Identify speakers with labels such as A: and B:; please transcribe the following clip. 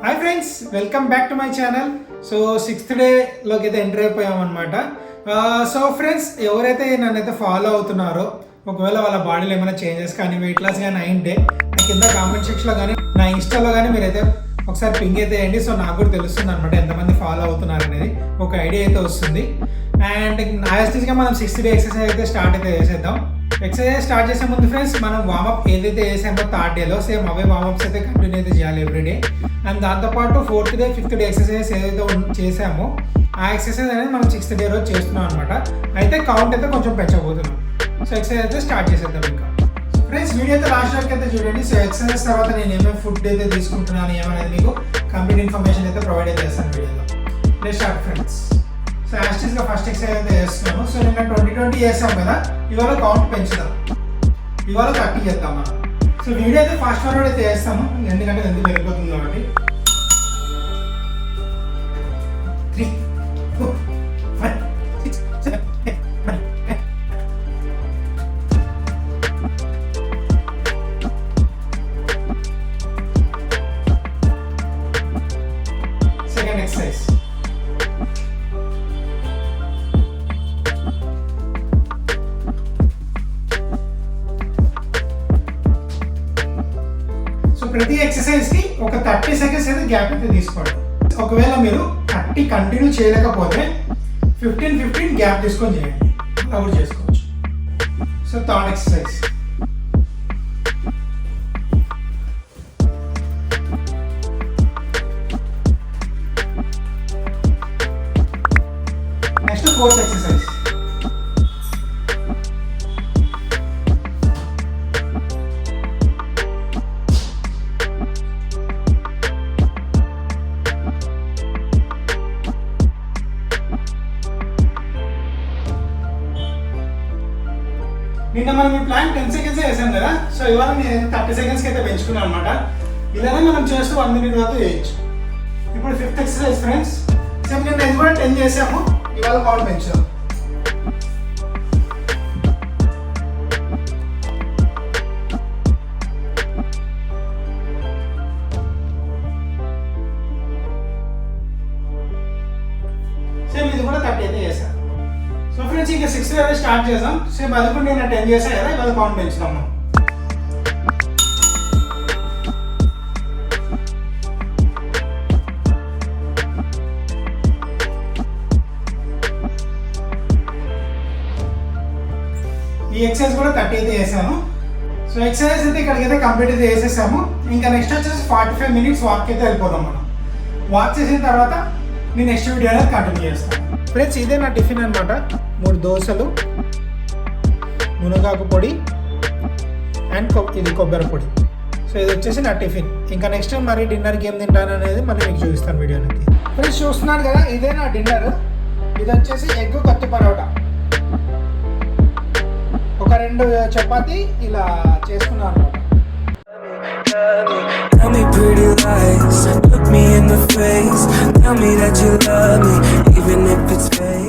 A: Hi friends, welcome back to my channel. So 6th డేలోకి అయితే enter అయిపోయామన్నమాట. So friends, ఎవరైతే నన్నైతే follow అవుతున్నారో, ఒకవేళ వాళ్ళ బాడీలో ఏమైనా చేంజెస్ కానీ వెయిట్ లాస్ కానీ అయింటే నా కింద కామెంట్ సెక్షన్లో కానీ నా ఇన్స్టాలో కానీ మీరైతే ఒకసారి పింగ్ అయితే వేయండి. సో నాకు కూడా తెలుస్తుంది అనమాట ఎంతమంది ఫాలో అవుతున్నారు అనేది ఒక ఐడియా అయితే వస్తుంది. అండ్ యాస్టీస్గా మనం 6th డే ఎక్సర్సైజ్ అయితే స్టార్ట్ అయితే చేసేద్దాం. ఎక్సర్సైజ్ స్టార్ట్ చేసే ముందు ఫ్రెండ్స్, మనం వార్మప్ ఏదైతే వేసామో 3rd డేలో సేమ్ అవే వార్మప్స్ అయితే కంటిన్యూ అయితే చేయాలి ఎవ్రీడే. అండ్ దాంతోపాటు 4th day 5th day exercise ఏదైతే చేసామో ఆ ఎక్సర్సైజ్ అనేది మనం 6th డే రోజు చేస్తున్నాం అనమాట. అయితే కౌంట్ అయితే కొంచెం పెంచబోతున్నాం. సో ఎక్సర్సైజ్ అయితే స్టార్ట్ చేసేద్దాం. ఇంకా ఫ్రెండ్స్, వీడియో అయితే లాస్ట్ వరకు అయితే చూడండి. సో ఎక్సర్సైజ్ తర్వాత నేను ఏమేమి ఫుడ్ అయితే తీసుకుంటున్నాను ఏమనేది మీకు కంప్లీట్ ఇన్ఫర్మేషన్ అయితే ప్రొవైడ్ అయితే చేస్తాను వీడియోలో. Let's start friends. సో యాస్టీస్గా ఫస్ట్ ఎక్సర్సైజ్ అయితే చేస్తున్నాము. సో నిన్న 20 చేసాం కదా, ఇవాళ కౌంట్ పెంచుదాం. ఇవాళ 30 చేద్దాం మనం. సో వీడియో అయితే ఫాస్ట్ ఫార్వర్డ్ అయితే చేస్తాము, ఎందుకంటే ఎందుకు వెళ్ళిపోతుంది కాబట్టి. 3, 4, 5, 6, 7, 8, 9, 10. Second exercise. ప్రతి ఎక్సర్సైజ్కి ఒక 30 సెకండ్స్ అయితే గ్యాప్ అయితే తీసుకోండి. ఒకవేళ మీరు 30 కంటిన్యూ చేయలేకపోతే 15 గ్యాప్ తీసుకొని చేయండి, అలా కూడా చేసుకోవచ్చు. So 3rd exercise. Next 4th exercise. నిన్న మనం ఈ ప్లాన్ 10 సెకండ్స్ వేసాం కదా. సో ఇవాళ నేను 30 సెకండ్స్కి అయితే పెంచుకున్నాను అనమాట. ఇలానే మనం చేస్తూ 1 minute వరకు చేయొచ్చు. ఇప్పుడు 5th ఎక్సర్సైజ్ ఫ్రెండ్స్. సేమ్ నిన్న ఇది కూడా 10 చేసాము, ఇవాళ కౌంట్ పెంచాము. సేమ్ ఇది కూడా 30 అయితే చేసాం. సో ఫ్రెండ్స్, ఇంకా 6th డే స్టార్ట్ చేసాం. సేమ్ అది కూడా నేను 10 చేసాను కదా, ఇవాళ కౌంట్ పెంచుతాం మనం. ఈ ఎక్సర్సైజ్ కూడా 30 అయితే చేసాను. సో ఎక్సర్సైజ్ అయితే ఇక్కడికైతే కంప్లీట్ అయితే చేసేసాము. ఇంకా నెక్స్ట్ వచ్చేసి 45 minutes వాక్ అయితే వెళ్ళిపోదాం మనం. వాక్ చేసిన తర్వాత నేను నెక్స్ట్ వీడియో అనేది కంటిన్యూ చేస్తాను. ఫ్రెండ్స్, ఇదే నా టిఫిన్ అనమాట. 3 దోశలు, మునగాకు పొడి అండ్ ఇది కొబ్బరి పొడి. సో ఇది వచ్చేసి నా టిఫిన్. ఇంకా నెక్స్ట్ మరి డిన్నర్కి ఏం తింటాను అనేది మళ్ళీ మీకు చూపిస్తాను వీడియోకి. ఫ్రెండ్స్, చూస్తున్నారు కదా, ఇదే నా డిన్నర్. ఇది వచ్చేసి ఎగ్ కత్తి పరోటా, ఒక 2 చపాతీ ఇలా చేసుకున్నాను అనమాట.
B: Tell me pretty lies, look me in the face, tell me that you love me, even if it's fake.